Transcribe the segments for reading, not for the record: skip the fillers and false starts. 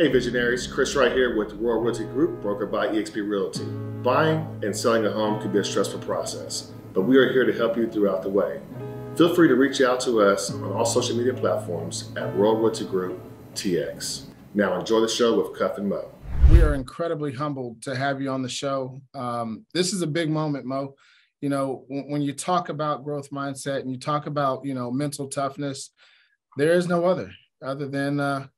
Hey visionaries, Chris right here with the Royal Realty Group, brokered by eXp Realty. Buying and selling a home can be a stressful process, but we are here to help you throughout the way. Feel free to reach out to us on all social media platforms at Royal Realty Group TX. Now enjoy the show with Cuff and Mo. We are incredibly humbled to have you on the show. This is a big moment, Mo. You know, when you talk about growth mindset and you talk about, mental toughness, there is no other than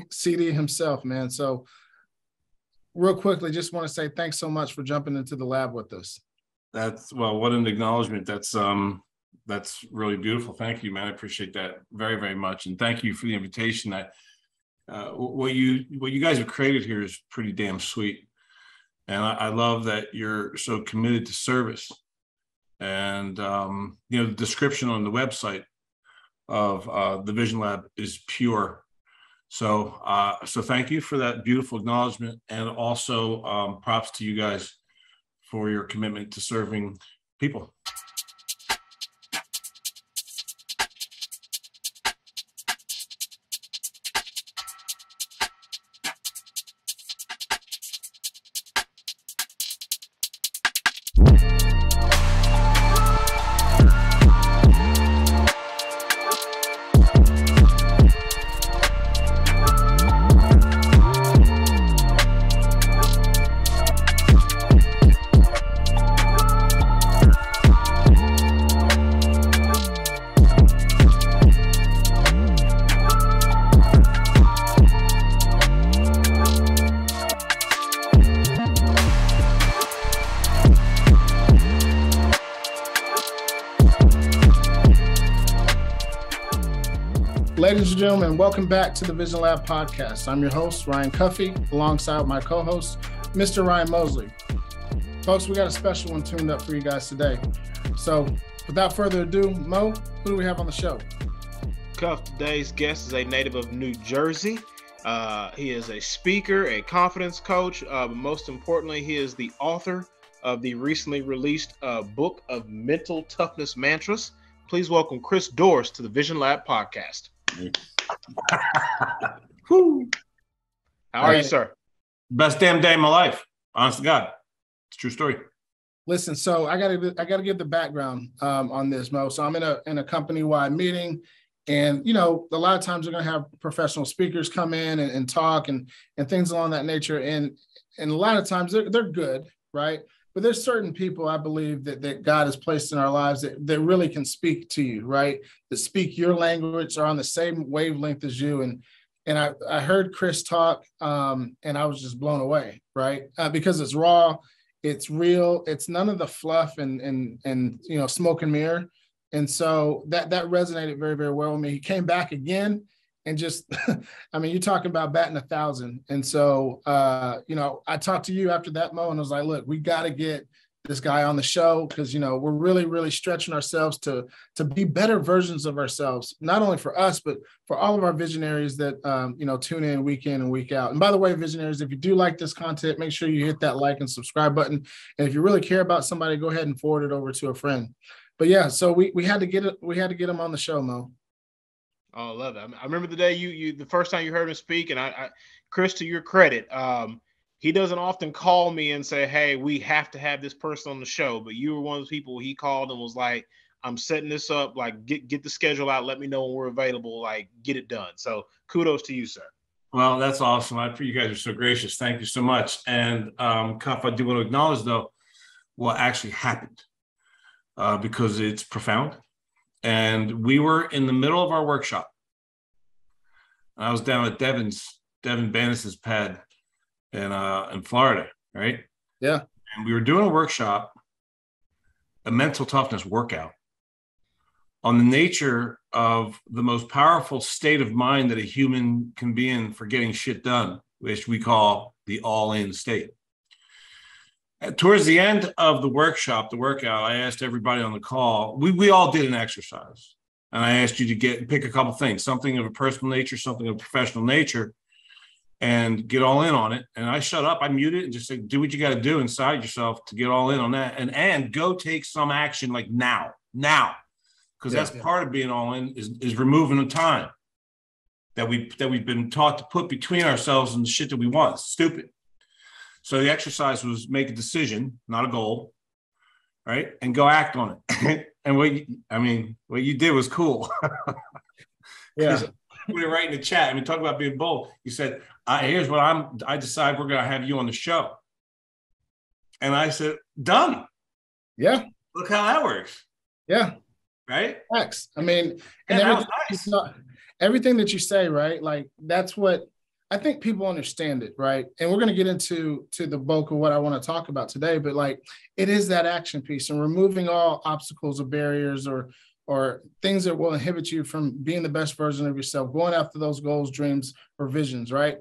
CD himself, man. So real quickly, just want to say thanks so much for jumping into the lab with us. What an acknowledgement. That's really beautiful. Thank you, man. I appreciate that very, very much. And thank you for the invitation. What you guys have created here is pretty damn sweet. And I love that you're so committed to service. And, the description on the website of TheVisionLab is pure. So thank you for that beautiful acknowledgement, and also props to you guys for your commitment to serving people. Ladies and gentlemen, welcome back to the TheVisionLab podcast. I'm your host, Ryan Cuffey, alongside my co-host, Mr. Ryan Mosley. Folks, we got a special one tuned up for you guys today. So without further ado, Mo, who do we have on the show? Cuff, today's guest is a native of New Jersey. He is a speaker, a confidence coach, but most importantly, he is the author of the recently released book of mental toughness mantras. Please welcome Chris Dorris to the TheVisionLab podcast. Woo. How are you, sir? Best damn day of my life. Honest to God. It's a true story. Listen, so I gotta give the background on this, Mo. So I'm in a company-wide meeting, and a lot of times we're gonna have professional speakers come in and talk and things along that nature. And a lot of times they're good, right? But there's certain people I believe that God has placed in our lives that really can speak to you, right? That speak your language, are on the same wavelength as you. And I heard Chris talk, and I was just blown away, right? Because it's raw, it's real, it's none of the fluff and smoke and mirror. And so that resonated very, very well with me. He came back again. And just, you're talking about batting 1,000. And so, I talked to you after that, Mo, and I was like, look, we got to get this guy on the show because, we're really, really stretching ourselves to be better versions of ourselves, not only for us, but for all of our visionaries that, tune in week in and week out. And by the way, visionaries, if you do like this content, make sure you hit that like and subscribe button. And if you really care about somebody, go ahead and forward it over to a friend. But yeah, so we had to get him on the show, Mo. Oh, I love it. I remember the day you the first time you heard him speak, and I Chris, to your credit, he doesn't often call me and say, hey, we have to have this person on the show. But you were one of those people he called and was like, I'm setting this up, like get the schedule out, let me know when we're available, like get it done. So kudos to you, sir. Well, that's awesome. You guys are so gracious. Thank you so much. And Cuff, I do want to acknowledge though what actually happened because it's profound. And we were in the middle of our workshop. I was down at Devin Banis's pad in Florida, right? Yeah. And we were doing a workshop, a mental toughness workout on the nature of the most powerful state of mind that a human can be in for getting shit done, which we call the all-in state. Towards the end of the workout, I asked everybody on the call, we all did an exercise. And I asked you to pick a couple things, something of a personal nature, something of a professional nature, and get all in on it. And I shut up, I muted and just said, do what you got to do inside yourself to get all in on that. And go take some action like now. Because that's part of being all in is removing the time. that we've been taught to put between ourselves and the shit that we want. It's stupid. So the exercise was make a decision, not a goal, right? And go act on it. And what you did was cool. Yeah. Put it right in the chat. I mean, talk about being bold. You said, here's what I decide we're going to have you on the show. And I said, done. Yeah. Look how that works. Yeah. Right? Facts. I mean, and that was nice. Everything that you say, right? Like, that's what I think people understand it, right? And we're going to get into the bulk of what I want to talk about today, but like, it is that action piece and removing all obstacles or barriers or things that will inhibit you from being the best version of yourself, going after those goals, dreams, or visions, right?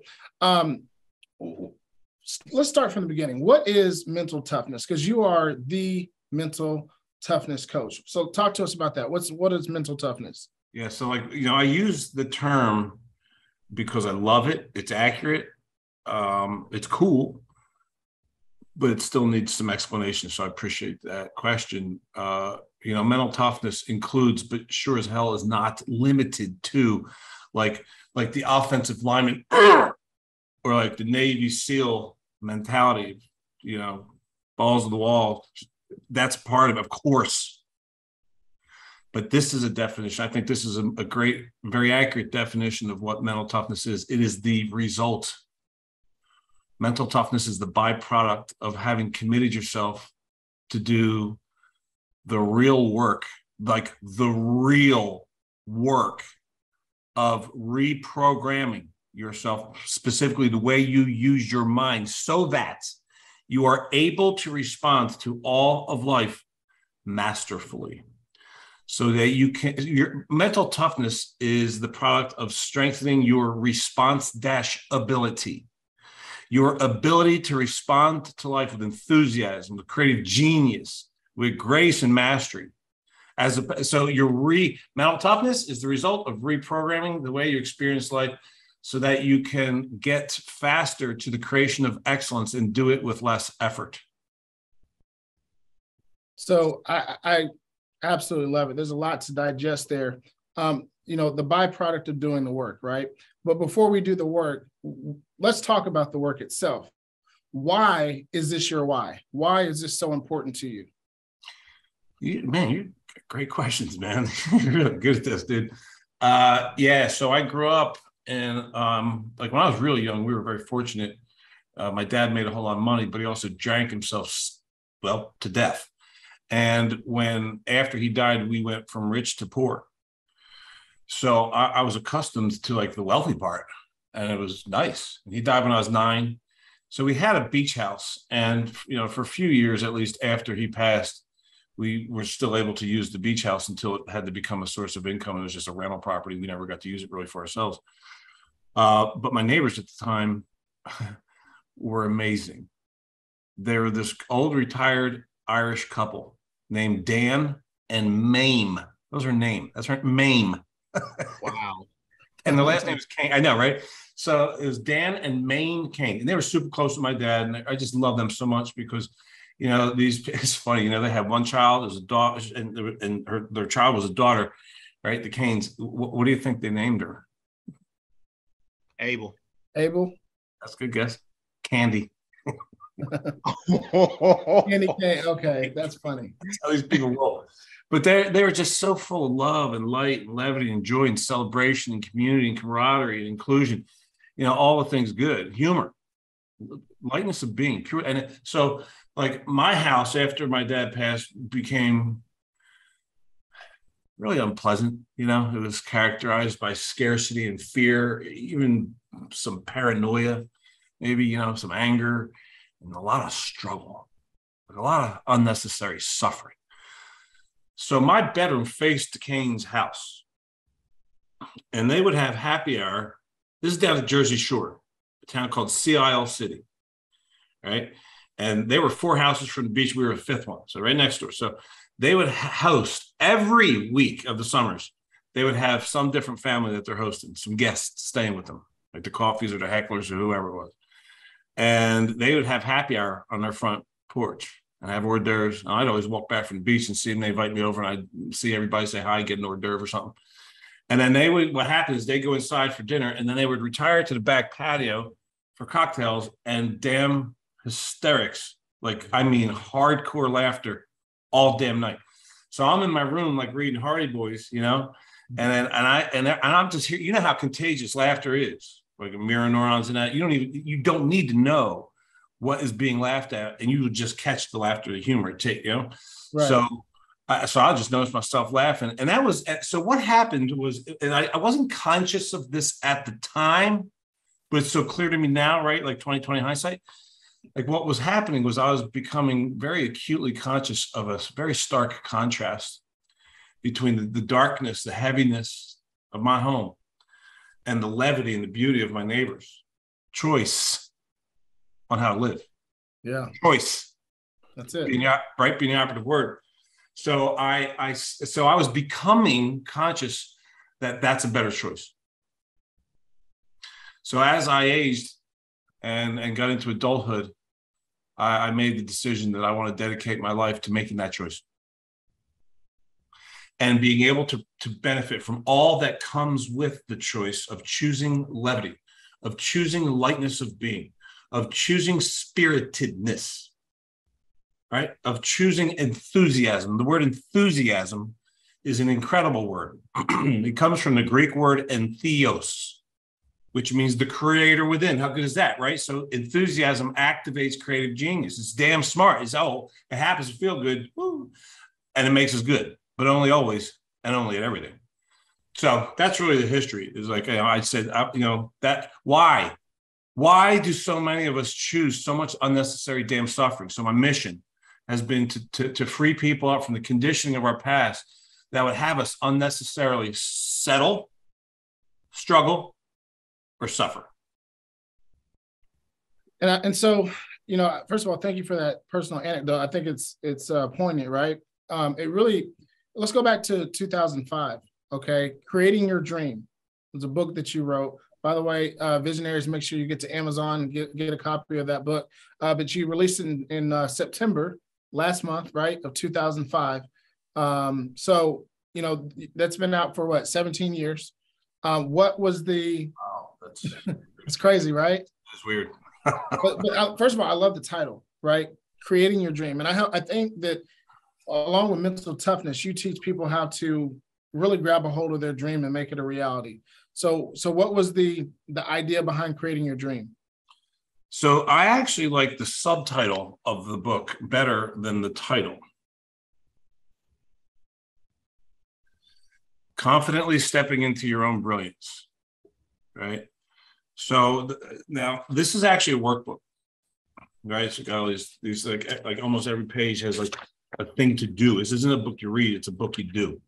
Let's start from the beginning. What is mental toughness? Because you are the mental toughness coach. So talk to us about that. What is mental toughness? Yeah. So I use the term because I love it. It's accurate. It's cool, but it still needs some explanation. So I appreciate that question. Mental toughness includes, but sure as hell is not limited to like the offensive lineman or like the Navy SEAL mentality, balls to the wall. That's part of course. But this is a definition. I think this is a great, very accurate definition of what mental toughness is. It is the result. Mental toughness is the byproduct of having committed yourself to do the real work, like the real work of reprogramming yourself, specifically the way you use your mind, so that you are able to respond to all of life masterfully. So that your mental toughness is the product of strengthening your response-ability, your ability to respond to life with enthusiasm, with creative genius, with grace and mastery. So your mental toughness is the result of reprogramming the way you experience life so that you can get faster to the creation of excellence and do it with less effort. So I absolutely love it. There's a lot to digest there. The byproduct of doing the work, right? But before we do the work, let's talk about the work itself. Why is this your why? Why is this so important to you? You great questions, man. You're really good at this, dude. So I grew up and when I was really young, we were very fortunate. My dad made a whole lot of money, but he also drank himself, to death. And after he died, we went from rich to poor. So I was accustomed to like the wealthy part, and it was nice. He died when I was 9. So we had a beach house, and for a few years, at least after he passed, we were still able to use the beach house until it had to become a source of income. It was just a rental property. We never got to use it really for ourselves. But my neighbors at the time were amazing. They were this old retired Irish couple named Dan and Mame. Those are names. That's right, Mame. Wow. And the last name is Kane. I know, right? So it was Dan and Mame Kane. And they were super close to my dad. And I just love them so much because, it's funny, they had one child, it was a daughter, and their child was a daughter, right? The Canes. What do you think they named her? Abel. That's a good guess. Candy. Candy cane. Okay, that's funny. That's how these people roll. But they were just so full of love and light and levity and joy and celebration and community and camaraderie and inclusion. All the things good. Humor, lightness of being, pure. And so, like, my house after my dad passed became really unpleasant. It was characterized by scarcity and fear, even some paranoia, maybe, some anger, and a lot of struggle, a lot of unnecessary suffering. So my bedroom faced the Kane's house, and they would have happy hour. This is down the Jersey Shore, a town called Sea Isle City, right? And they were 4 houses from the beach. We were a 5th one, so right next door. So they would host every week of the summers. They would have some different family that they're hosting, some guests staying with them, like the Coffees or the Hecklers or whoever it was. And they would have happy hour on their front porch and have hors d'oeuvres. And I'd always walk back from the beach and see them. They invite me over, and I'd see everybody, say hi, get an hors d'oeuvre or something. And then what happens is they go inside for dinner, and then they would retire to the back patio for cocktails and damn hysterics. Like, I mean, hardcore laughter all damn night. So I'm in my room, like reading Hardy Boys, you know, and I'm just here. You know how contagious laughter is, like mirror neurons and that. You don't need to know what is being laughed at, and you would just catch the laughter, the humor, you know. Right. So I just noticed myself laughing, and that was so. What happened was, and I wasn't conscious of this at the time, but it's so clear to me now, right? Like 2020 hindsight. Like what was happening was I was becoming very acutely conscious of a very stark contrast between the darkness, the heaviness of my home, and the levity and the beauty of my neighbors. Choice on how to live. Yeah. Choice. That's it. Being the operative word. So I was becoming conscious that that's a better choice. So as I aged and got into adulthood, I made the decision that I want to dedicate my life to making that choice and being able to benefit from all that comes with the choice of choosing levity, of choosing lightness of being, of choosing spiritedness, right? Of choosing enthusiasm. The word enthusiasm is an incredible word. It comes from the Greek word entheos, which means the creator within. How good is that, right? So enthusiasm activates creative genius. It's damn smart. It happens to feel good, woo, and it makes us good, but only always and only at everything. So that's really the history. Is like, I said, that why do so many of us choose so much unnecessary damn suffering? So my mission has been to free people up from the conditioning of our past that would have us unnecessarily settle, struggle, or suffer. And so, first of all, thank you for that personal anecdote. I think it's poignant, right? Let's go back to 2005. Okay, Creating Your Dream was a book that you wrote. By the way, visionaries, make sure you get to Amazon and get a copy of that book. But you released it in September last month, right, of 2005. So that's been out for what, 17 years. What was the? It's crazy, right? It's weird. but first of all, I love the title, right? Creating Your Dream. And I think that along with mental toughness, you teach people how to really grab a hold of their dream and make it a reality. So what was the idea behind Creating Your Dream? So I actually like the subtitle of the book better than the title. Confidently stepping into your own brilliance, right? So now this is actually a workbook, right? It's got all these like almost every page has like a thing to do. This isn't a book you read, it's a book you do,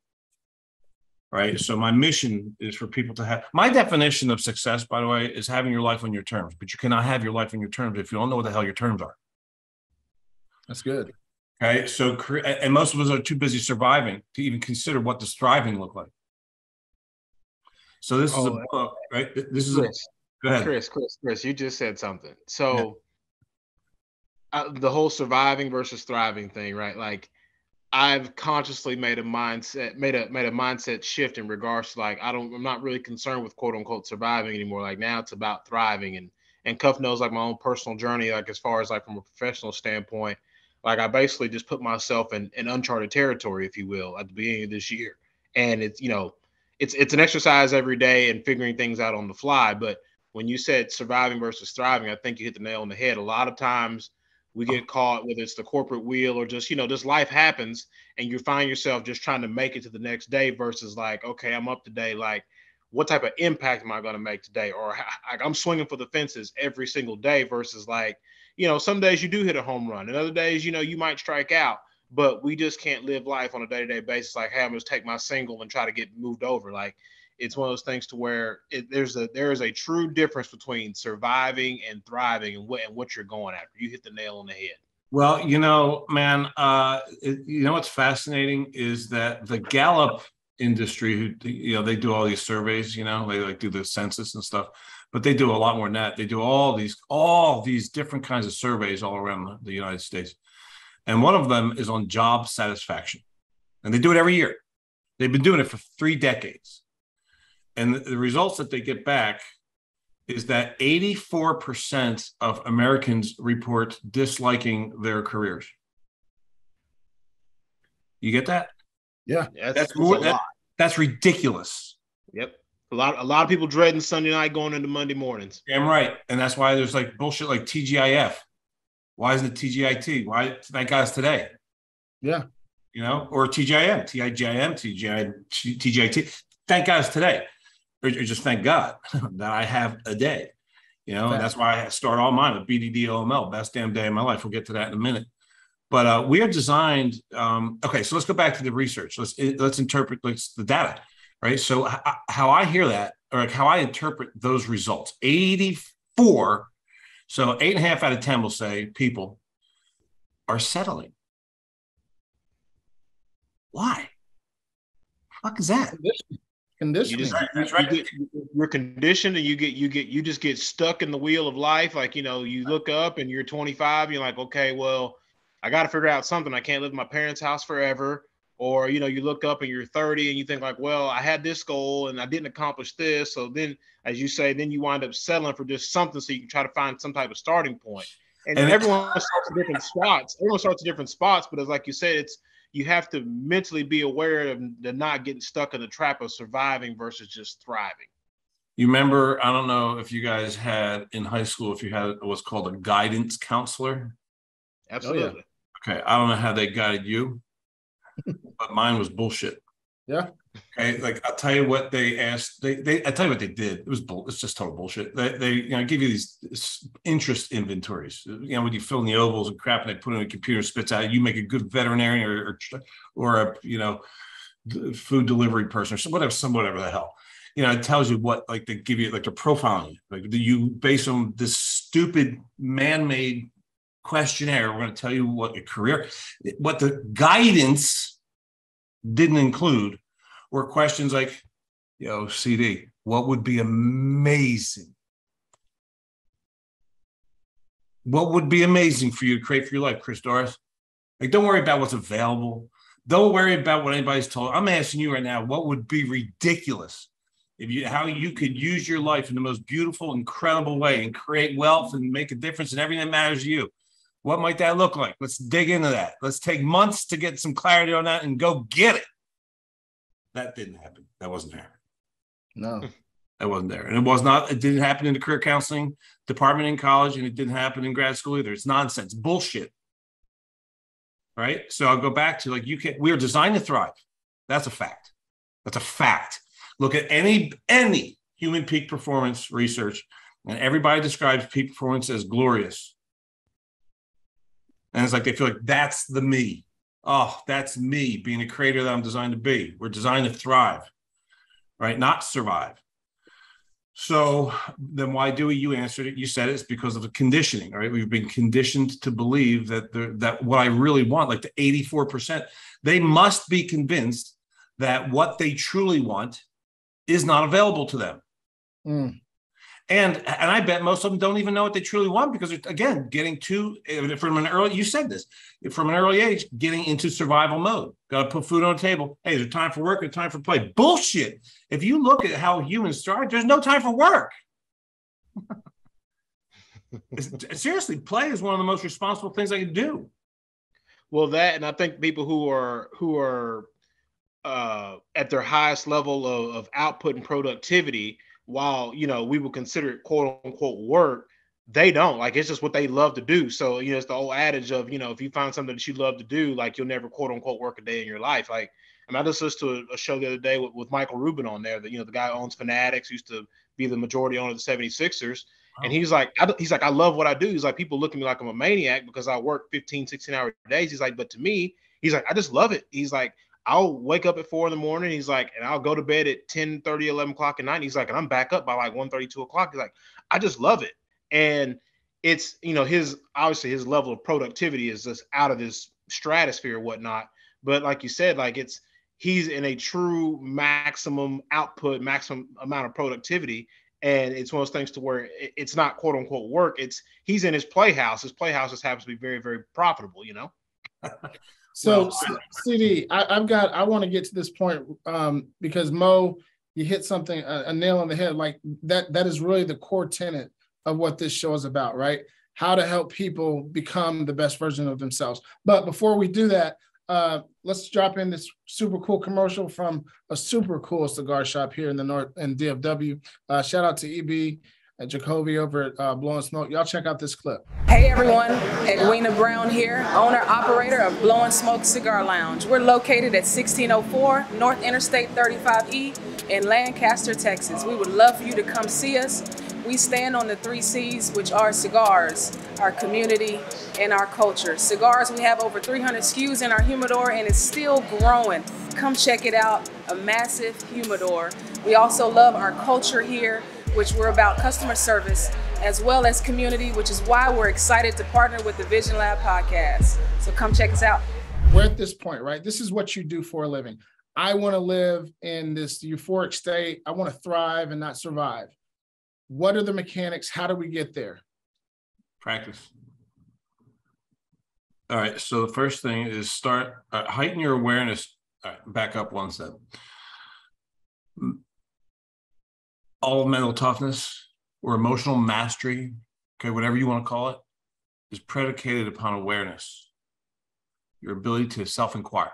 right? So my mission is for people to have, my definition of success, by the way, is having your life on your terms, but you cannot have your life on your terms if you don't know what the hell your terms are. That's good. Okay, so, and most of us are too busy surviving to even consider what does thriving look like. So this is a book, right? This is Chris, go ahead. Chris, you just said something. So the whole surviving versus thriving thing, right? Like I've consciously made a mindset shift in regards to like, I'm not really concerned with quote unquote surviving anymore. Like now it's about thriving, and Cuff knows like my own personal journey, like as far as like from a professional standpoint, like I basically just put myself in uncharted territory, if you will, at the beginning of this year. And it's, it's an exercise every day and figuring things out on the fly. But when you said surviving versus thriving, I think you hit the nail on the head. A lot of times we get caught, whether it's the corporate wheel or just, just life happens and you find yourself just trying to make it to the next day versus like, okay, I'm up today. Like, what type of impact am I going to make today? Or like, I'm swinging for the fences every single day versus like, some days you do hit a home run and other days, you might strike out. But we just can't live life on a day-to-day basis. Like, hey, I'm just take my single and try to get moved over. Like, it's one of those things to where there is a true difference between surviving and thriving and what you're going after. You hit the nail on the head. Well, man, what's fascinating is that the Gallup industry, who, they do all these surveys, they like do the census and stuff, but they do a lot more than that. They do all these different kinds of surveys all around the United States. And one of them is on job satisfaction. And they do it every year. They've been doing it for 3 decades. And the results that they get back is that 84% of Americans report disliking their careers. You get that? Yeah. That's more. That's ridiculous. Yep. A lot of people dreading Sunday night going into Monday mornings. Damn right. And that's why there's like bullshit like TGIF. Why isn't it TGIT? Why? Thank God it's today. Yeah. You know, or TGIM, TGIT. Thank God it's today. Or just thank God that I have a day. You know, and that's why I start all mine with BDDOML, best damn day of my life. We'll get to that in a minute. But we are designed. Okay, so let's go back to the research. Let's interpret the data, right? So how I hear that, or like how I interpret those results, 84. So 8.5 out of 10 will say people are settling. Why? What the fuck is that? Conditioning. That's right. You're conditioned, and you just get stuck in the wheel of life. Like, you know, you look up and you're 25. You're like, okay, well, I got to figure out something. I can't live in my parents' house forever. Or, you know, you look up and you're 30 and you think like, well, I had this goal and I didn't accomplish this. So then, as you say, then you wind up settling for just something so you can try to find some type of starting point. And everyone starts at different spots. Everyone starts at different spots, but as like you said, you have to mentally be aware of the not getting stuck in the trap of surviving versus just thriving. You remember, I don't know if you guys had in high school, if you had what's called a guidance counselor. Absolutely. Oh, yeah. Okay. I don't know how they guided you, but mine was bullshit. Yeah. Okay. Like, I'll tell you what they asked. I tell you what they did. It's just total bullshit. They give you these interest inventories, when you fill in the ovals and crap and they put it in a computer, spits out, you make a good veterinarian or a food delivery person or whatever the hell. It tells you what, like, they give you, like, they're profiling. Like, you based on this stupid man-made questionnaire, we're going to tell you what your career, what the guidance didn't include were questions like, CD, what would be amazing? What would be amazing for you to create for your life, Chris Dorris? Like, don't worry about what's available. Don't worry about what anybody's told. I'm asking you right now, what would be ridiculous how you could use your life in the most beautiful, incredible way and create wealth and make a difference in everything that matters to you? What might that look like? Let's dig into that. Let's take months to get some clarity on that and go get it. That didn't happen. That wasn't there. No. That wasn't there. And it didn't happen in the career counseling department in college, and it didn't happen in grad school either. It's nonsense. Bullshit. Right? So I'll go back to, like, we are designed to thrive. That's a fact. That's a fact. Look at any human peak performance research, and everybody describes peak performance as glorious. And it's like they feel like that's the me. Oh, that's me being a creator that I'm designed to be. We're designed to thrive, right? Not survive. So then why do we? You answered it. You said it's because of the conditioning, right? We've been conditioned to believe that what I really want, like the 84%, they must be convinced that what they truly want is not available to them. Mm. And I bet most of them don't even know what they truly want because, again, from an early age, getting into survival mode. Got to put food on the table. Hey, is there time for work or time for play? Bullshit. If you look at how humans start, there's no time for work. Seriously, play is one of the most responsible things I can do. Well, and I think people who are at their highest level of output and productivity, while, we would consider it quote unquote work, they don't. Like, it's just what they love to do. So, it's the old adage of, if you find something that you love to do, like, you'll never quote unquote work a day in your life. Like, I just listened to a show the other day with Michael Rubin on there that, the guy who owns Fanatics, used to be the majority owner of the 76ers. Wow. And he's like, I love what I do. He's like, people look at me like I'm a maniac because I work 15, 16-hour days. He's like, but to me, he's like, I just love it. He's like, I'll wake up at 4 a.m. He's like, and I'll go to bed at 10:30, 11 o'clock at night. He's like, and I'm back up by like 1:30, 2 o'clock. He's like, I just love it. And it's, his level of productivity is just out of this stratosphere or whatnot. But like you said, like, he's in a true maximum output, maximum amount of productivity. And it's one of those things to where it's not quote unquote work. He's in his playhouse. His playhouse just happens to be very, very profitable, So, CD, I want to get to this point because Mo, you hit something, a nail on the head. Like that is really the core tenet of what this show is about, right? How to help people become the best version of themselves. But before we do that, let's drop in this super cool commercial from a super cool cigar shop here in the North in DFW. Shout out to EB and Jacoby over at Blowing Smoke. Y'all check out this clip. Hey everyone, Edwina Brown here, owner operator of Blowing Smoke Cigar Lounge. We're located at 1604 North Interstate 35E in Lancaster, Texas. We would love for you to come see us. We stand on the 3 C's, which are cigars, our community, and our culture. Cigars, we have over 300 SKUs in our humidor, and it's still growing. Come check it out, a massive humidor. We also love our culture here, which we're about customer service, as well as community, which is why we're excited to partner with the TheVisionLab podcast. So come check us out. We're at this point, right? This is what you do for a living. I want to live in this euphoric state. I want to thrive and not survive. What are the mechanics? How do we get there? Practice. All right. So the first thing is heighten your awareness. All right, back up one step. All mental toughness or emotional mastery, okay, whatever you want to call it, is predicated upon awareness, your ability to self-inquire.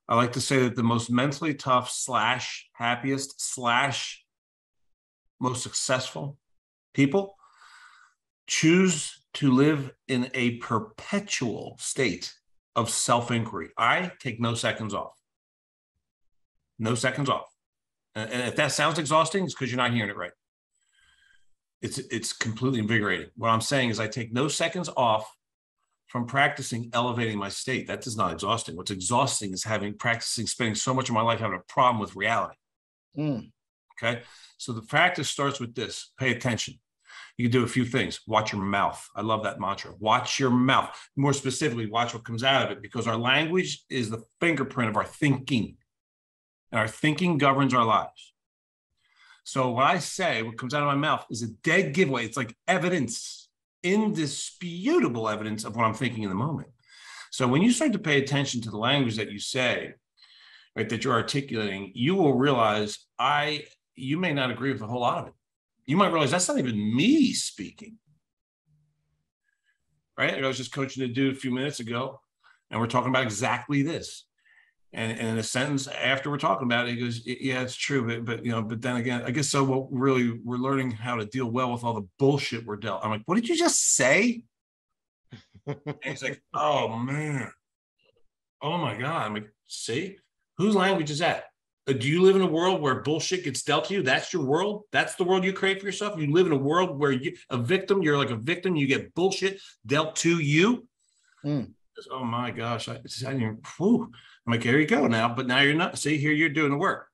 I like to say that the most mentally tough / happiest / most successful people choose to live in a perpetual state of self-inquiry. I take no seconds off. No seconds off. And if that sounds exhausting, it's because you're not hearing it right. It's completely invigorating. What I'm saying is I take no seconds off from practicing elevating my state. That is not exhausting. What's exhausting is spending so much of my life having a problem with reality. Okay. So the practice starts with this. Pay attention. You can do a few things. Watch your mouth. I love that mantra. Watch your mouth. More specifically, watch what comes out of it, because our language is the fingerprint of our thinking. And our thinking governs our lives. So what I say, what comes out of my mouth, is a dead giveaway. It's like evidence, indisputable evidence of what I'm thinking in the moment. So when you start to pay attention to the language that you say, right, that you're articulating, you will realize you may not agree with a whole lot of it. You might realize that's not even me speaking, right? I was just coaching a dude a few minutes ago, and we're talking about exactly this. And in a sentence after we're talking about it, he goes, "Yeah, it's true, but then again, I guess so. Well, really, we're learning how to deal well with all the bullshit we're dealt." I'm like, "What did you just say?" And he's like, "Oh man, oh my god." I'm like, "See, whose language is that? Do you live in a world where bullshit gets dealt to you? That's your world. That's the world you create for yourself. You live in a world where you're like a victim. You get bullshit dealt to you." Oh my gosh, I didn't even, whew. I'm like, here you go now, but now you're not. See, here you're doing the work,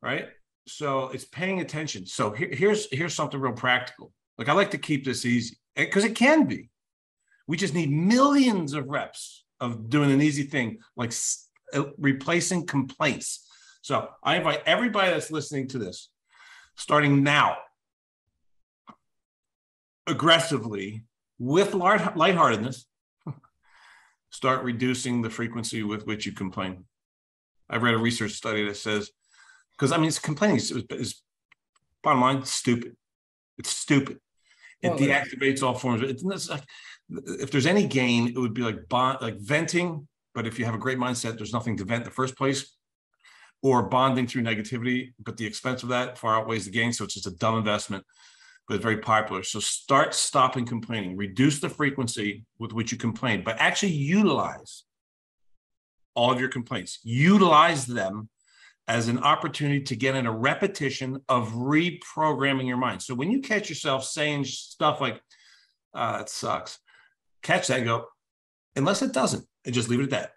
right? So it's paying attention. So here's something real practical. Like, I like to keep this easy because it can be. We just need millions of reps of doing an easy thing, like replacing complaints. So I invite everybody that's listening to this, starting now, aggressively, with lightheartedness, start reducing the frequency with which you complain. I read a research study that says, because I mean, complaining is bottom line, stupid. It's stupid. It deactivates all forms. It's like, if there's any gain, it would be like venting. But if you have a great mindset, there's nothing to vent in the first place, or bonding through negativity. But the expense of that far outweighs the gain. So it's just a dumb investment, but it's very popular. So start stopping complaining, reduce the frequency with which you complain, but actually utilize all of your complaints. Utilize them as an opportunity to get in a repetition of reprogramming your mind. So when you catch yourself saying stuff like, "It sucks," catch that and go, unless it doesn't, and just leave it at that.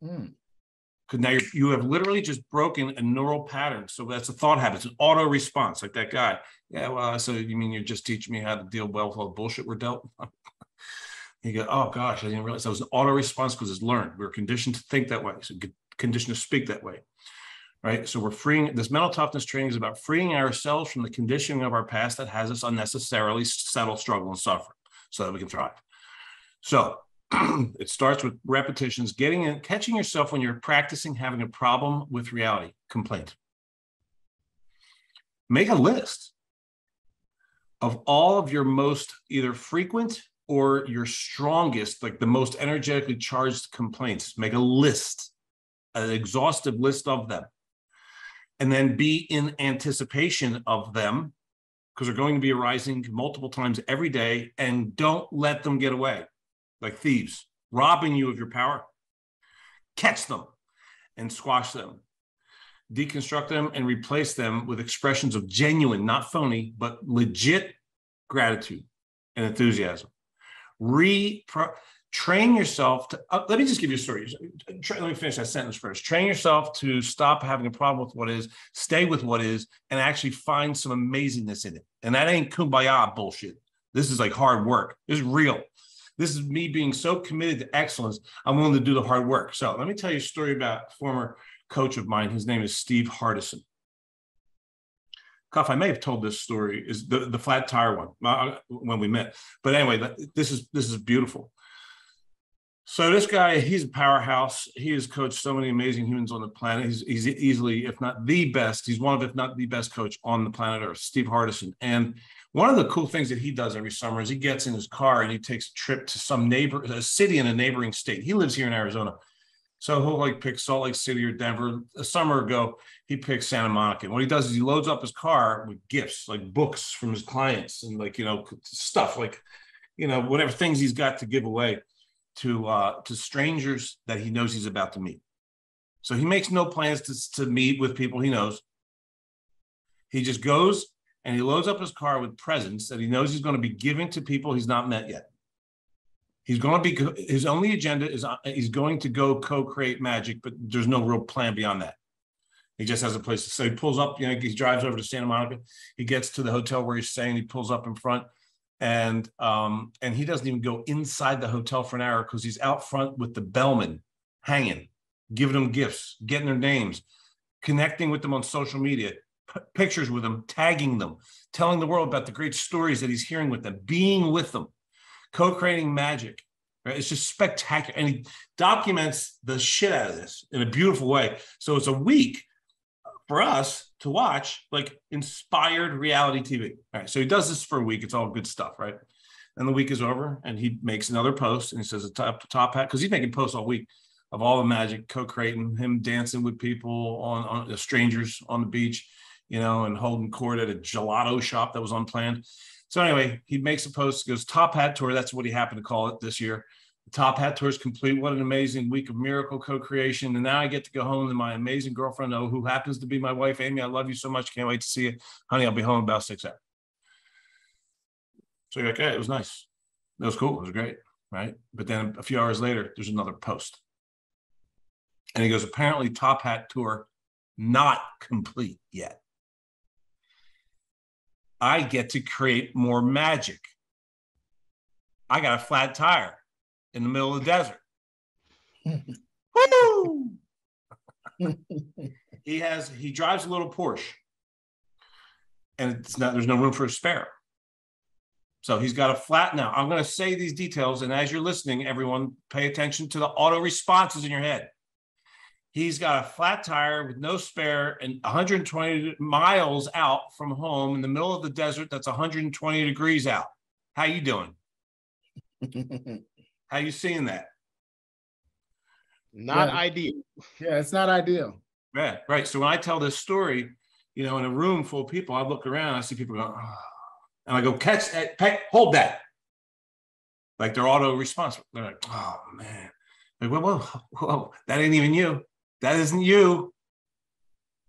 Because now you have literally just broken a neural pattern. So that's a thought habit. It's an auto response, like that guy. "Yeah, well, so you mean you're just teaching me how to deal well with all the bullshit we're dealt?" You go, "Oh gosh, I didn't realize that was an auto response," because it's learned. We're conditioned to think that way. So conditioned to speak that way, right? So we're freeing. This mental toughness training is about freeing ourselves from the conditioning of our past that has us unnecessarily settle, struggle, and suffer, so that we can thrive. So It starts with repetitions, catching yourself when you're practicing having a problem with reality, complaint. Make a list of all of your most either frequent or your strongest, like the most energetically charged complaints. Make a list, an exhaustive list of them, and then be in anticipation of them, because they're going to be arising multiple times every day, and don't let them get away like thieves, robbing you of your power. Catch them and squash them. Deconstruct them and replace them with expressions of genuine, not phony, but legit gratitude and enthusiasm. Train yourself to, let me just give you a story. Let me finish that sentence first. Train yourself to stop having a problem with what is, stay with what is, and actually find some amazingness in it. And that ain't kumbaya bullshit. This is like hard work. This is real. This is me being so committed to excellence, I'm willing to do the hard work. So let me tell you a story about a former coach of mine. His name is Steve Hardison. Cuff, I may have told this story, is the flat tire one when we met. But anyway, this is beautiful. So this guy, he's a powerhouse. He has coached so many amazing humans on the planet. He's easily, if not the best, he's one of, if not the best coach on the planet Earth, Steve Hardison. And one of the cool things that he does every summer is he gets in his car and he takes a trip to a city in a neighboring state. He lives here in Arizona. So he'll like pick Salt Lake City or Denver. A summer ago, he picked Santa Monica. And what he does is he loads up his car with gifts, like books from his clients and like, stuff like, whatever things he's got to give away to strangers that he knows he's about to meet. So he makes no plans to meet with people he knows. He just goes and he loads up his car with presents that he knows he's going to be giving to people he's not met yet. His only agenda is he's going to go co-create magic, but there's no real plan beyond that. He just has a place to. So he pulls up, he drives over to Santa Monica. He gets to the hotel where he's staying. He pulls up in front, and he doesn't even go inside the hotel for an hour because he's out front with the bellman, hanging, giving them gifts, getting their names, connecting with them on social media, pictures with them, tagging them, telling the world about the great stories that he's hearing with them, being with them. Co-creating magic, right? It's just spectacular. And he documents the shit out of this in a beautiful way. So it's a week for us to watch like inspired reality TV. All right. So he does this for a week. It's all good stuff, right? And the week is over and he makes another post and he says a top hat, because he's making posts all week of all the magic, co-creating, him dancing with people on strangers on the beach, and holding court at a gelato shop that was unplanned. So anyway, he makes a post, goes Top Hat Tour. That's what he happened to call it this year. The Top Hat Tour is complete. What an amazing week of miracle co-creation. And now I get to go home to my amazing girlfriend, who happens to be my wife, Amy. I love you so much. Can't wait to see you. Honey, I'll be home about 6 hours. So you're like, hey, it was nice. It was cool. It was great, right? But then a few hours later, there's another post. And he goes, apparently Top Hat Tour not complete yet. I get to create more magic. I got a flat tire in the middle of the desert. Woo! He drives a little Porsche and there's no room for a spare. So he's got a flat. Now I'm going to say these details. And as you're listening, everyone pay attention to the auto responses in your head. He's got a flat tire with no spare and 120 miles out from home in the middle of the desert. That's 120 degrees out. How you doing? How you seeing that? Not ideal. Yeah, it's not ideal. Yeah, right. So when I tell this story, in a room full of people, I look around, I see people going, oh, and I go, hold that. Like their auto response. They're like, oh man. Like, whoa, that ain't even you. That isn't you.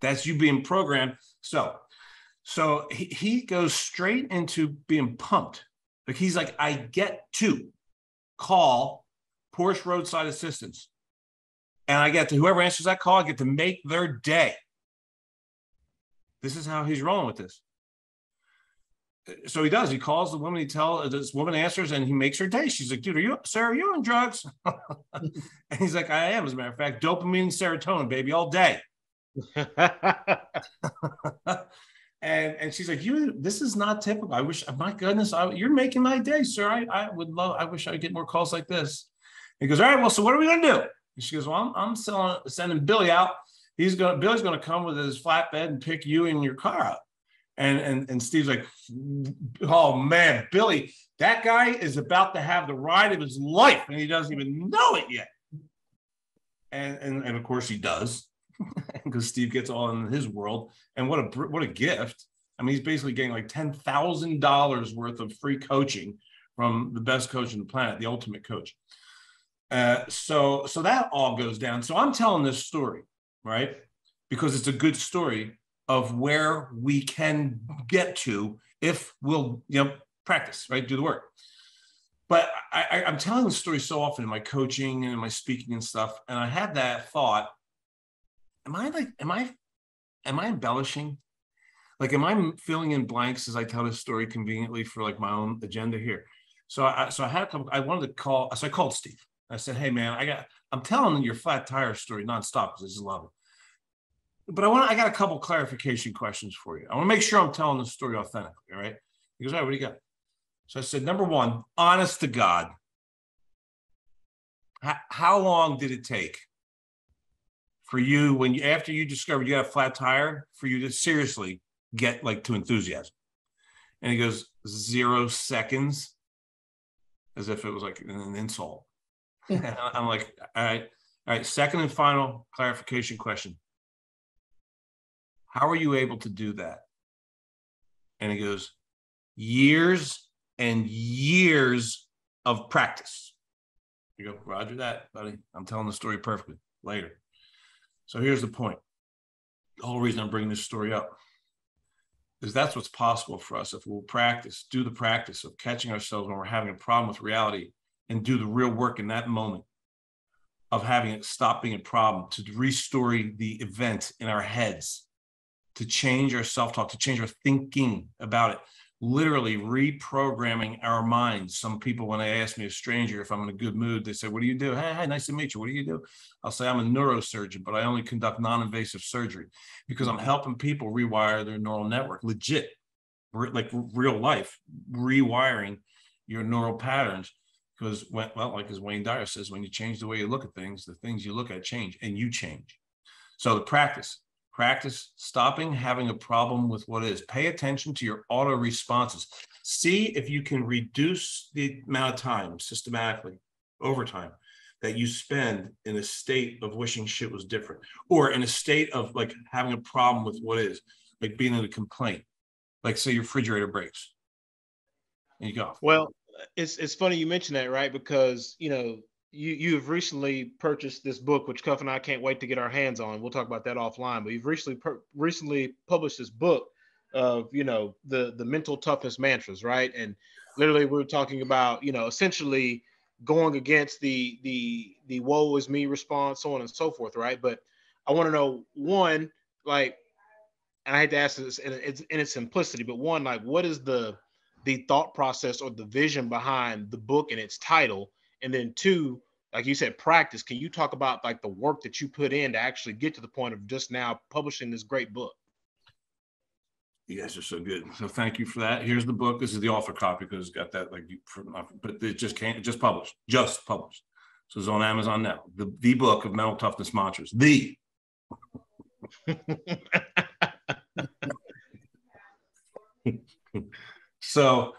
That's you being programmed. So he goes straight into being pumped. Like he's like, I get to call Porsche roadside assistance. And I get to, whoever answers that call, I get to make their day. This is how he's rolling with this. So he does. He calls the woman. This woman answers, and he makes her day. She's like, "Dude, are you on drugs?" And he's like, "I am. As a matter of fact, dopamine and serotonin, baby, all day." and she's like, this is not typical. I wish, my goodness, you're making my day, sir. I wish I would get more calls like this. He goes, all right, well, so what are we going to do? And she goes, well, I'm sending Billy out. Billy's going to come with his flatbed and pick you and your car up. And Steve's like, oh man, Billy, that guy is about to have the ride of his life, and he doesn't even know it yet. And of course he does, because Steve gets all in his world. And what a gift. I mean, he's basically getting like $10,000 worth of free coaching from the best coach on the planet, the ultimate coach. So that all goes down. So I'm telling this story, right? Because it's a good story of where we can get to if we'll, practice, right? Do the work. But I'm telling the story so often in my coaching and in my speaking and stuff. And I had that thought, am I embellishing? Like, am I filling in blanks as I tell this story conveniently for like my own agenda here? So I had a couple, I wanted to call, so I called Steve. I said, hey man, I'm telling your flat tire story nonstop because I just love it. But I got a couple clarification questions for you. I want to make sure I'm telling the story authentically, all right? He goes, all right, what do you got? So I said, number one, honest to God, how long did it take for you after you discovered you had a flat tire for you to seriously get like to enthusiasm? And he goes, 0 seconds, as if it was like an insult. And I'm like, all right, second and final clarification question. How are you able to do that? And he goes, years and years of practice. You go, Roger that, buddy. I'm telling the story perfectly later. So here's the point. The whole reason I'm bringing this story up is that's what's possible for us if we'll practice, do the practice of catching ourselves when we're having a problem with reality and do the real work in that moment of having it stop being a problem, to restory the event in our heads, to change our self-talk, to change our thinking about it, literally reprogramming our minds. Some people, when they ask me, a stranger, if I'm in a good mood, they say, what do you do? Hey, nice to meet you. What do you do? I'll say, I'm a neurosurgeon, but I only conduct non-invasive surgery because I'm helping people rewire their neural network, legit, like real life, rewiring your neural patterns. Because, like as Wayne Dyer says, when you change the way you look at things, the things you look at change, and you change. So the practice stopping having a problem with what is. Pay attention to your auto responses. See if you can reduce the amount of time systematically over time that you spend in a state of wishing shit was different, or in a state of like having a problem with what is, like being in a complaint, like say your refrigerator breaks and you go. Well, it's funny you mention that, right? Because, you've recently purchased this book, which Cuff and I can't wait to get our hands on. We'll talk about that offline, but you've recently published this book of, the mental toughness mantras, right? And literally we're talking about, essentially going against the woe is me response, so on and so forth, right? But I want to know, one, like, and I hate to ask this in its simplicity, but one, like, what is the thought process or the vision behind the book and its title? And then two, like you said, practice. Can you talk about like the work that you put in to actually get to the point of just now publishing this great book? You guys are so good. So thank you for that. Here's the book. This is the author copy because it's got that but it just published. So it's on Amazon now. The book of mental toughness mantras. So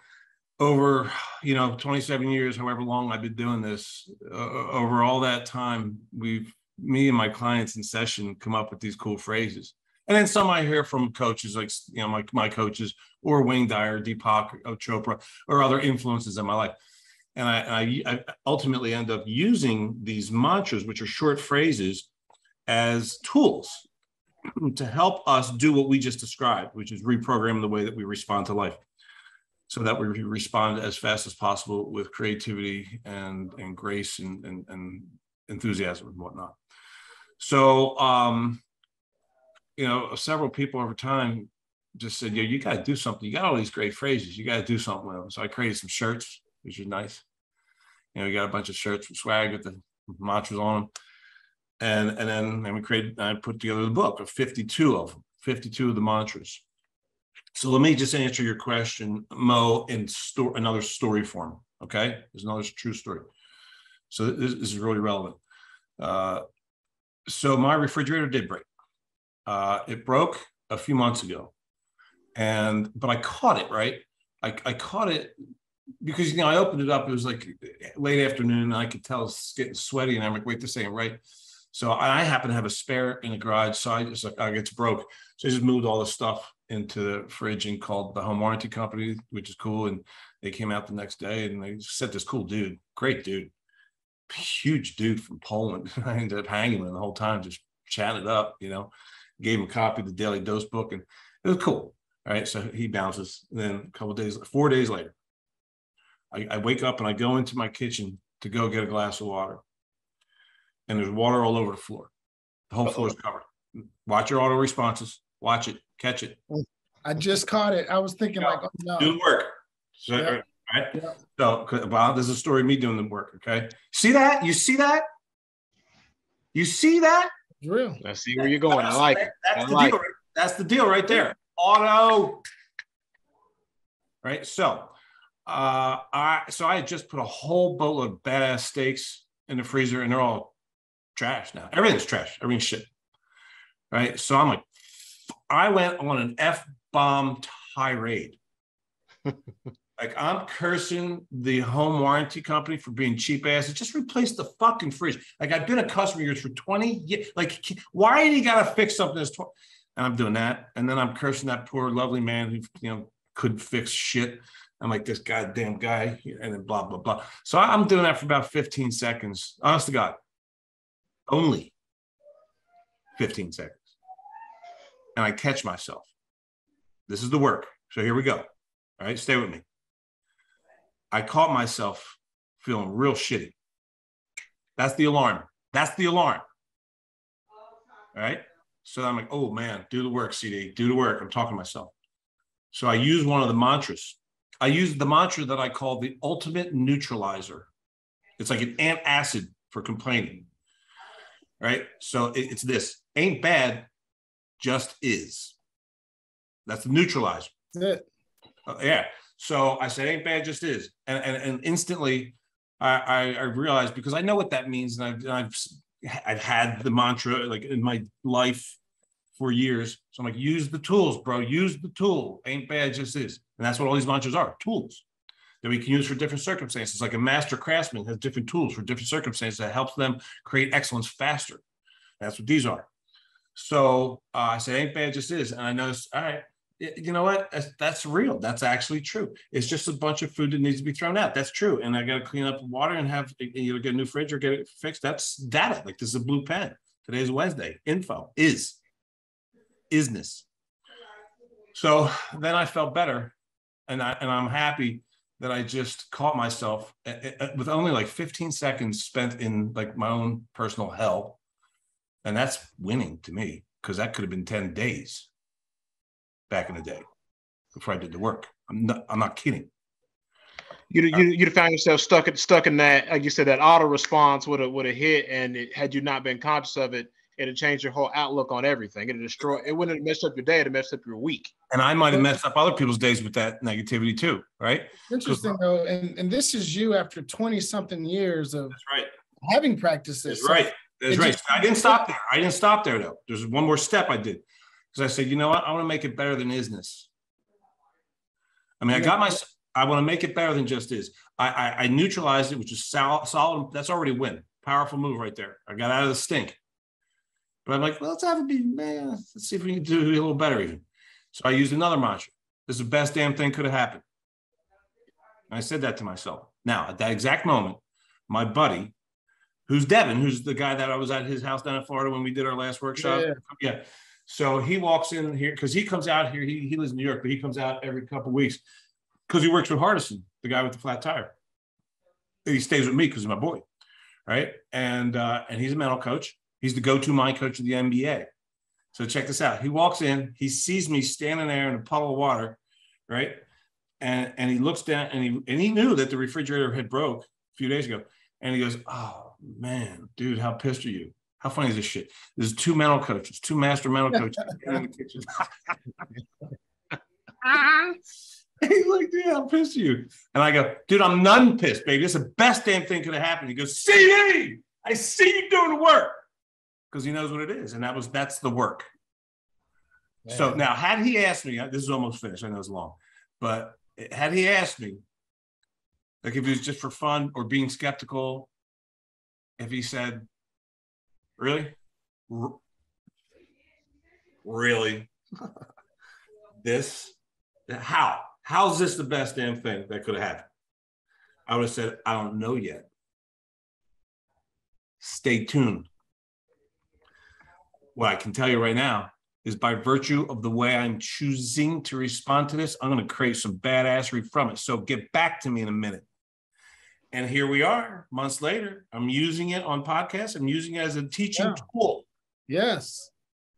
over, 27 years, however long I've been doing this, over all that time, me and my clients in session come up with these cool phrases. And then some I hear from coaches like, my coaches, or Wayne Dyer, Deepak Chopra, or other influences in my life. And I ultimately end up using these mantras, which are short phrases, as tools to help us do what we just described, which is reprogram the way that we respond to life, so that we respond as fast as possible with creativity and grace and enthusiasm and whatnot. So, several people over time just said, you got to do something. You got all these great phrases. You got to do something with them. So I created some shirts, which is nice. We got a bunch of shirts with swag with the mantras on them. And then I put together the book of 52 of them, 52 of the mantras. So let me just answer your question, Mo, in another story form. Okay, there's another true story. So this is really relevant. So my refrigerator did break. It broke a few months ago, but I caught it, right? I caught it because, I opened it up. It was like late afternoon, and I could tell it's getting sweaty, and I'm like, wait, this ain't right. So I happen to have a spare in the garage, so I just like, it's broke. So I just moved all the stuff into the fridge and called the home warranty company, which is cool. And they came out the next day, and they sent this cool dude, great dude, huge dude from Poland. I ended up hanging with him the whole time, just chatted up, gave him a copy of the Daily Dose book, and it was cool. All right, so he bounces. And then 4 days later, I wake up and I go into my kitchen to go get a glass of water. And there's water all over the floor. The whole floor is covered. Watch your auto responses. Watch it. Catch it. I just caught it. I was thinking like, oh, no. Do the work. So, right? Yeah. So, well, this is a story of me doing the work, okay? See that? You see that? You see that? It's real. I see where you're going. I like it. That's the deal right there. Auto. Right? So, I had just put a whole boatload of badass steaks in the freezer, and they're all trash now. Everything's trash. Everything's shit. Right? So I'm like, I went on an F-bomb tirade. Like, I'm cursing the home warranty company for being cheap asses. Just replace the fucking fridge. Like, I've been a customer of yours for 20 years. Like, why do you got to fix something that's 20? And I'm doing that. And then I'm cursing that poor, lovely man who, couldn't fix shit. I'm like, this goddamn guy, and then blah, blah, blah. So I'm doing that for about 15 seconds. Honest to God, only 15 seconds. And I catch myself. This is the work. So here we go. All right, stay with me. I caught myself feeling real shitty. That's the alarm. That's the alarm. All right. So I'm like, oh man, do the work, CD, do the work. I'm talking to myself. So I use one of the mantras. I use the mantra that I call the ultimate neutralizer. It's like an antacid for complaining. Right. So it's this: ain't bad, just is. That's the neutralizer. That's it. Yeah. So I said, ain't bad, just is. And instantly I realized, because I know what that means. And I've had the mantra like in my life for years. So I'm like, use the tools, bro. Use the tool. Ain't bad, just is. And that's what all these mantras are, tools that we can use for different circumstances. Like a master craftsman has different tools for different circumstances that helps them create excellence faster. That's what these are. So I said, ain't bad, just is. And I noticed, all right, you know what? That's real. That's actually true. It's just a bunch of food that needs to be thrown out. That's true. And I got to clean up the water and have either get a new fridge or get it fixed. That's data. Like, this is a blue pen. Today's Wednesday. Info isness. So then I felt better. And I'm happy that I just caught myself with only like 15 seconds spent in like my own personal hell. And that's winning to me, because that could have been 10 days back in the day before I did the work. I'm not kidding. You'd have found yourself stuck in that, like you said, that auto response would have hit, and had you not been conscious of it, it'd changed your whole outlook on everything. It wouldn't have messed up your day, it'd messed up your week. And I might have messed up other people's days with that negativity too, right? Interesting though, and this is you after 20-something years of having practiced this. That's right. That's right. I didn't stop there though. There's one more step I did. Because I said, you know what? I want to make it better than isness. I mean, I want to make it better than just is. I neutralized it, which is solid. That's already a win. Powerful move right there. I got out of the stink. But I'm like, well, let's see if we can do a little better even. So I used another mantra. This is the best damn thing could have happened. And I said that to myself. Now, at that exact moment, my buddy, who's Devin, who's the guy that I was at his house down in Florida when we did our last workshop. Yeah. So he walks in here because he comes out here. He lives in New York, but he comes out every couple of weeks because he works with Hardison, the guy with the flat tire. And he stays with me because he's my boy, right? And he's a mental coach. He's the go-to mind coach of the NBA. So check this out. He walks in. He sees me standing there in a puddle of water, right? And he looks down, and he knew that the refrigerator had broke a few days ago. And he goes, "Oh man, dude, how pissed are you? How funny is this shit? There's two mental coaches, two master mental coaches in the kitchen." He's like, yeah, I'm pissed at you. And I go, dude, I'm none pissed, baby. It's the best damn thing could have happened. He goes, CD, I see you doing the work. Because he knows what it is. And that's the work. Man. So now, had he asked me, this is almost finished. I know it's long. But had he asked me, like if it was just for fun or being skeptical, if he said, really? Really? This? How? How's this the best damn thing that could have happened? I would have said, I don't know yet. Stay tuned. What I can tell you right now is by virtue of the way I'm choosing to respond to this, I'm going to create some badassery from it. So get back to me in a minute. And here we are, months later. I'm using it on podcasts. I'm using it as a teaching tool. Yes.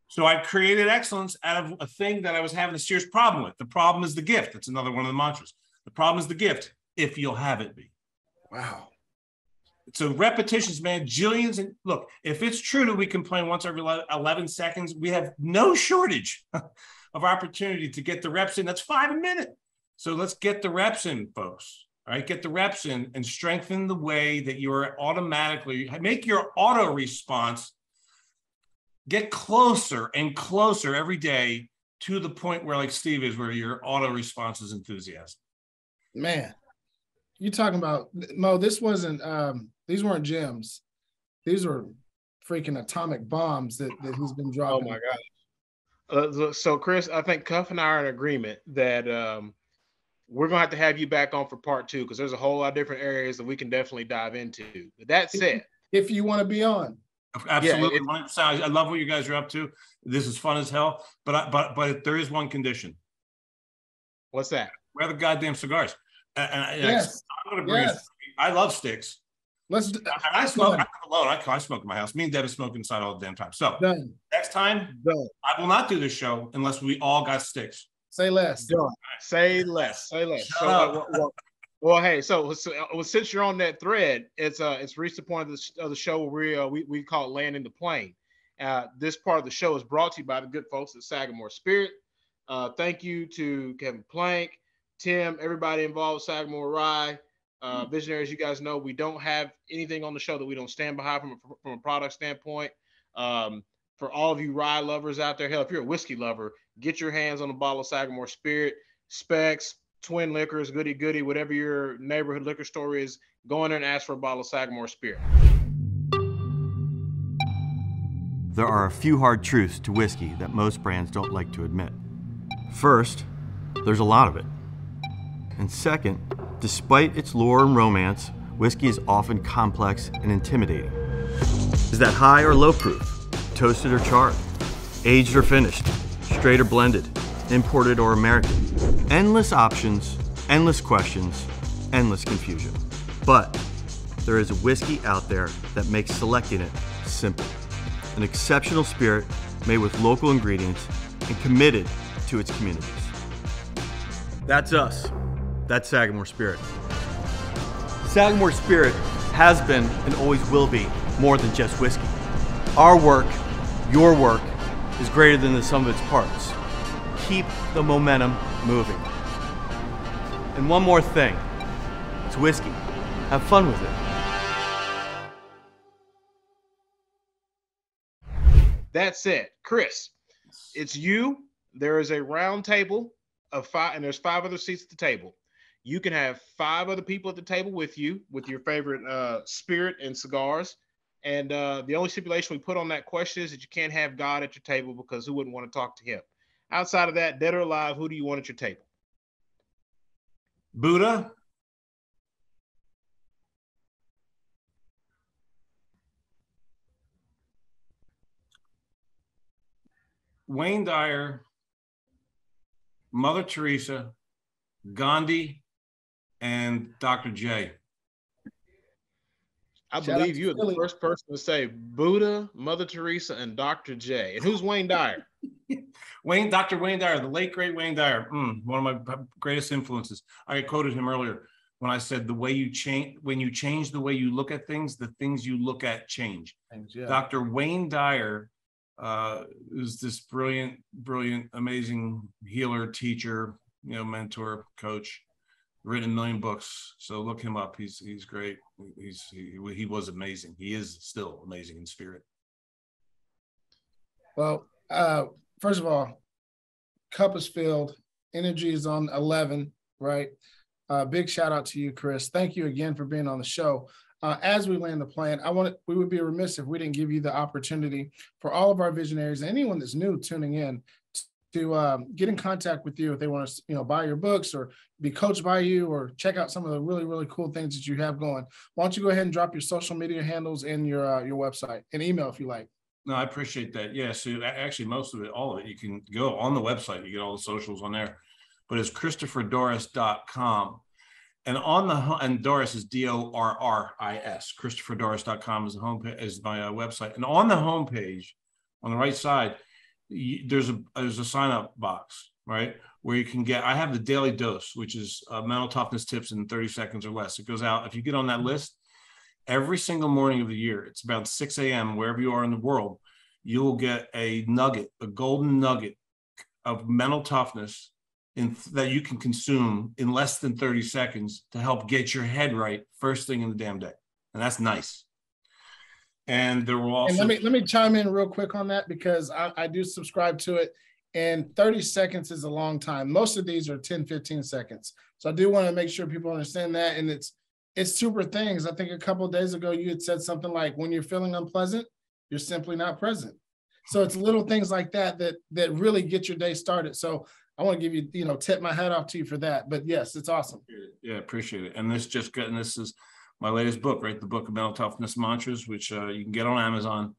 So I created excellence out of a thing that I was having a serious problem with. The problem is the gift. That's another one of the mantras. The problem is the gift, if you'll have it be. Wow. So repetitions, man, jillions. And look, if it's true that we complain once every 11 seconds, we have no shortage of opportunity to get the reps in. That's 5 a minute. So let's get the reps in, folks. All right, get the reps in and strengthen the way that you're automatically, make your auto response get closer and closer every day to the point where, like Steve is, where your auto response is enthusiasm. Man, you're talking about, Mo, this wasn't, these weren't gems. These were freaking atomic bombs that he's been dropping. Oh, my God. So, Chris, I think Cuff and I are in agreement that we're going to have you back on for part 2 because there's a whole lot of different areas that we can definitely dive into. But that said, if you want to be on. Absolutely. Yeah, I love what you guys are up to. This is fun as hell. But there is one condition. What's that? Where are the goddamn cigars? Yes. I'm going to bring I love sticks. I smoke. I'm alone. I smoke in my house. Me and Deb is smoking inside all the damn time. So next time, I will not do this show unless we all got sticks. Say less. Say less. Say less. Well, hey, so since you're on that thread, it's reached the point of the show where we call it landing the plane. This part of the show is brought to you by the good folks at Sagamore Spirit. Thank you to Kevin Plank, Tim, everybody involved with Sagamore Rye. Visionaries, you guys know we don't have anything on the show that we don't stand behind from a product standpoint. For all of you rye lovers out there, hell, if you're a whiskey lover, get your hands on a bottle of Sagamore Spirit, Specs, Twin Liquors, Goody, whatever your neighborhood liquor store is, go in there and ask for a bottle of Sagamore Spirit. There are a few hard truths to whiskey that most brands don't like to admit. First, there's a lot of it. And second, despite its lore and romance, whiskey is often complex and intimidating. Is that high or low proof? Toasted or charred? Aged or finished? Straight or blended? Imported or American? Endless options, endless questions, endless confusion. But there is a whiskey out there that makes selecting it simple. An exceptional spirit made with local ingredients and committed to its communities. That's us. That's Sagamore Spirit. Sagamore Spirit has been and always will be more than just whiskey. Our work, your work, is greater than the sum of its parts. Keep the momentum moving. And one more thing, it's whiskey. Have fun with it. That's it. Chris, it's you. There is a round table of 5, and there's 5 other seats at the table. You can have 5 other people at the table with you, with your favorite spirit and cigars. And the only stipulation we put on that question is that you can't have God at your table because who wouldn't want to talk to him? Outside of that, dead or alive, who do you want at your table? Buddha. Wayne Dyer, Mother Teresa, Gandhi, and Dr. J. I believe you are the first person to say Buddha, Mother Teresa, and Dr. J. And who's Wayne Dyer? Dr. Wayne Dyer, the late, great Wayne Dyer, one of my greatest influences. I quoted him earlier when I said when you change the way you look at things, the things you look at change. Yeah. Dr. Wayne Dyer is this brilliant, amazing healer, teacher, mentor, coach, written 1 million books. So look him up. He's great. He was amazing. He is still amazing in spirit. Well, first of all, cup is filled. Energy is on 11, right? Big shout out to you, Chris. Thank you again for being on the show. As we land the plane, we would be remiss if we didn't give you the opportunity for all of our visionaries and anyone that's new tuning in to get in contact with you if they want to, buy your books or be coached by you or check out some of the really, really cool things that you have going. Why don't you go ahead and drop your social media handles and your website and email if you like. No, I appreciate that. Yeah, so actually most of it, all of it, you can go on the website. You get all the socials on there. But it's ChristopherDorris.com. And Dorris is Dorris. ChristopherDorris.com is the homepage, is my website. And on the homepage, on the right side, there's a sign up box, right, where you can get. I have the daily dose, which is mental toughness tips in 30 seconds or less. It goes out if you get on that list every single morning of the year. It's about 6 a.m. wherever you are in the world. You will get a golden nugget of mental toughness that you can consume in less than 30 seconds to help get your head right first thing in the damn day. And that's nice. And there will also... And let me chime in real quick on that, because I do subscribe to it. And 30 seconds is a long time. Most of these are 10, 15 seconds. So I do want to make sure people understand that. And it's super things. I think a couple of days ago, you had said something like, when you're feeling unpleasant, you're simply not present. So it's little things like that really get your day started. So I want to give you, tip my hat off to you for that. But yes, it's awesome. Yeah, appreciate it. And this is my latest book, right? The book of mental toughness mantras, which you can get on Amazon.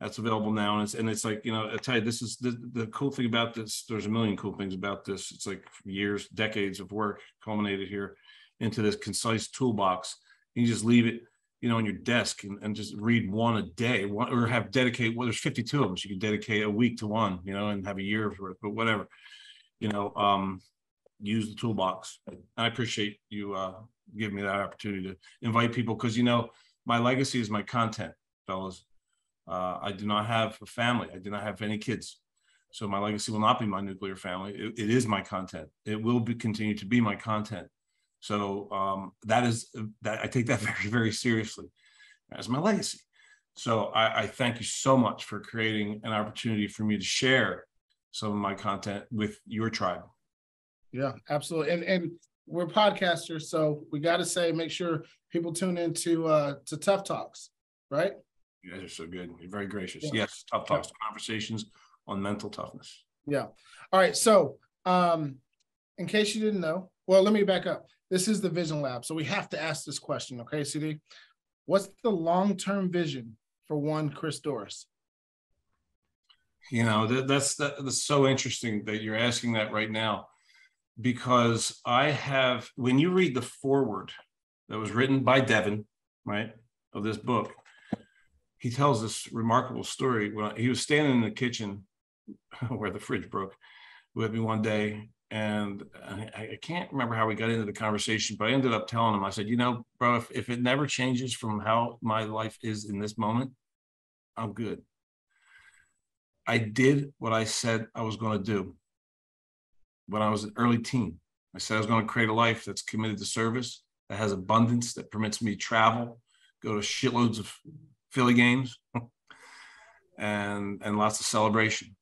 That's available now. And it's like, I tell you, this is the cool thing about this. There's a million cool things about this. It's like years, decades of work culminated here into this concise toolbox. You just leave it, on your desk and just read one a day, or have dedicate, there's 52 of them. So you can dedicate a week to one, and have a year's worth, but whatever. Use the toolbox. I appreciate you giving me that opportunity to invite people, because my legacy is my content, fellas. I do not have a family. I do not have any kids, so my legacy will not be my nuclear family. It is my content. It will continue to be my content. So that I take that very, very seriously as my legacy. So I thank you so much for creating an opportunity for me to share some of my content with your tribe. Yeah, absolutely. And we're podcasters, so we got to say, make sure people tune into to Tough Talks, right? You guys are so good. You're very gracious. Yeah. Yes, Tough Talks, conversations on mental toughness. Yeah. All right. So in case you didn't know, well, let me back up. This is the Vision Lab. So we have to ask this question, okay, CD? What's the long-term vision for one Chris Dorris? That's so interesting that you're asking that right now, because when you read the foreword that was written by Devin, right, of this book, he tells this remarkable story. When he was standing in the kitchen where the fridge broke with me one day, and I can't remember how we got into the conversation, but I ended up telling him, I said, bro, if it never changes from how my life is in this moment, I'm good. I did what I said I was going to do when I was an early teen. I said I was going to create a life that's committed to service, that has abundance, that permits me to travel, go to shitloads of Philly games, and lots of celebration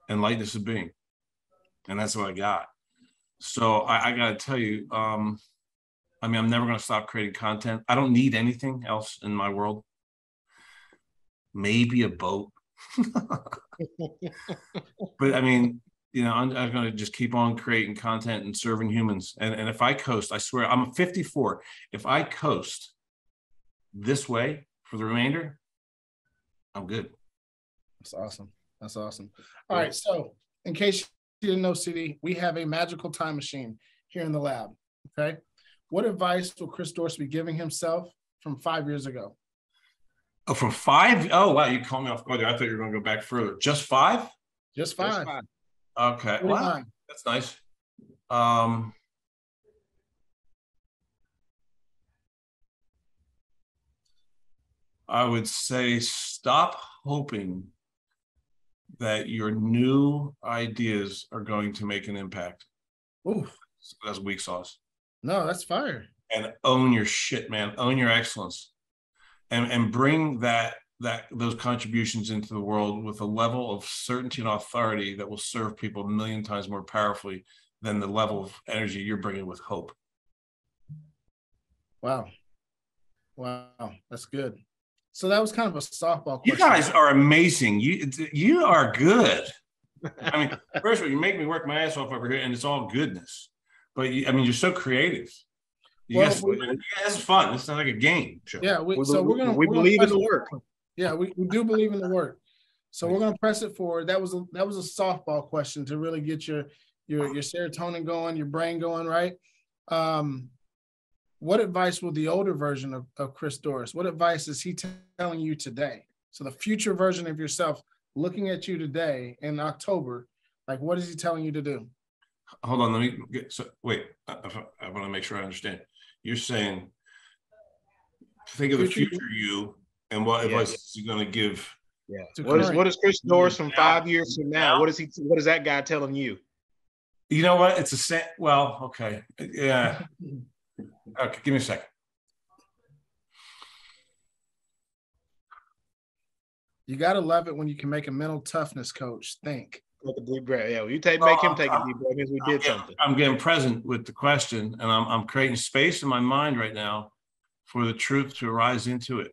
and lightness of being. And that's what I got. So I got to tell you, I'm never going to stop creating content. I don't need anything else in my world. Maybe a boat. But I'm going to just keep on creating content and serving humans. And if I coast, I swear, I'm 54. If I coast this way for the remainder, I'm good. That's awesome. All right. So in case you didn't know, CD, we have a magical time machine here in the lab. Okay. What advice will Chris Dorris be giving himself from 5 years ago? Oh, from 5? Oh, wow. You called me off guard. I thought you were going to go back further. Just 5? Just 5. Just 5. Okay. Wow. That's nice. I would say stop hoping that your new ideas are going to make an impact. Oof. That's weak sauce. No, that's fire. And own your shit, man. Own your excellence, and bring those contributions into the world with a level of certainty and authority that will serve people a million times more powerfully than the level of energy you're bringing with hope. Wow, that's good. So that was kind of a softball question. You guys are amazing. You are good. I mean, first of all, you make me work my ass off over here, and it's all goodness. But you're so creative. This is fun. It's not like a game show. Yeah, we believe in the work. Yeah, we do believe in the work. So we're gonna press it forward. That was a softball question to really get your serotonin going, your brain going, right? What advice will the older version of Chris Dorris, what advice is he telling you today? So the future version of yourself looking at you today in October, like what is he telling you to do? Hold on, let me wait. I want to make sure I understand. You're saying, think of the future you and what advice is he going to give? Yeah. What is Chris Dorris from 5 years from now? What is that guy telling you? You know what? It's okay. Yeah. Okay, give me a second. You got to love it when you can make a mental toughness coach think. Take a deep breath. Yeah, make him take a deep breath because we did something. I'm getting present with the question, and I'm creating space in my mind right now for the truth to arise into it.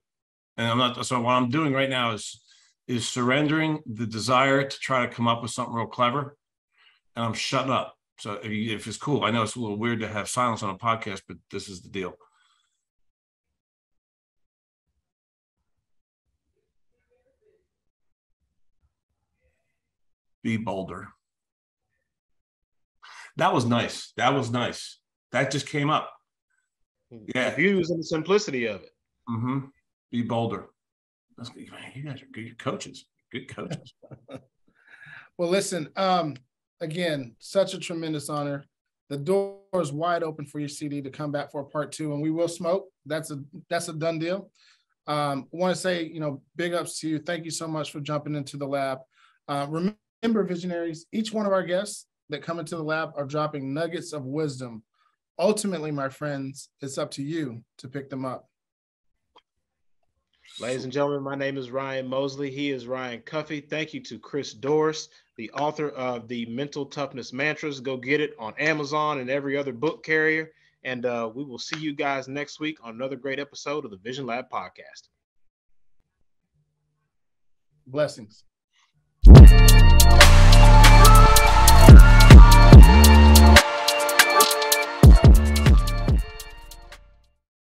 And so what I'm doing right now is surrendering the desire to try to come up with something real clever, and I'm shutting up. So if it's cool, I know it's a little weird to have silence on a podcast, but this is the deal. Be bolder. That was nice. That just came up. Yeah. The views and the simplicity of it. Mm-hmm. Be bolder. That's good. Man, you guys are good coaches. Good coaches. Well, listen, again, such a tremendous honor. The door is wide open for your CD to come back for a part 2, and we will smoke. That's a done deal. I want to say, big ups to you. Thank you so much for jumping into the lab. Remember, visionaries, each one of our guests that come into the lab are dropping nuggets of wisdom. Ultimately, my friends, it's up to you to pick them up. Ladies and gentlemen, my name is Ryan Mosley. He is Ryan Cuffey. Thank you to Chris Dorris, the author of the Mental Toughness Mantras. Go get it on Amazon and every other book carrier. And we will see you guys next week on another great episode of the Vision Lab podcast. Blessings.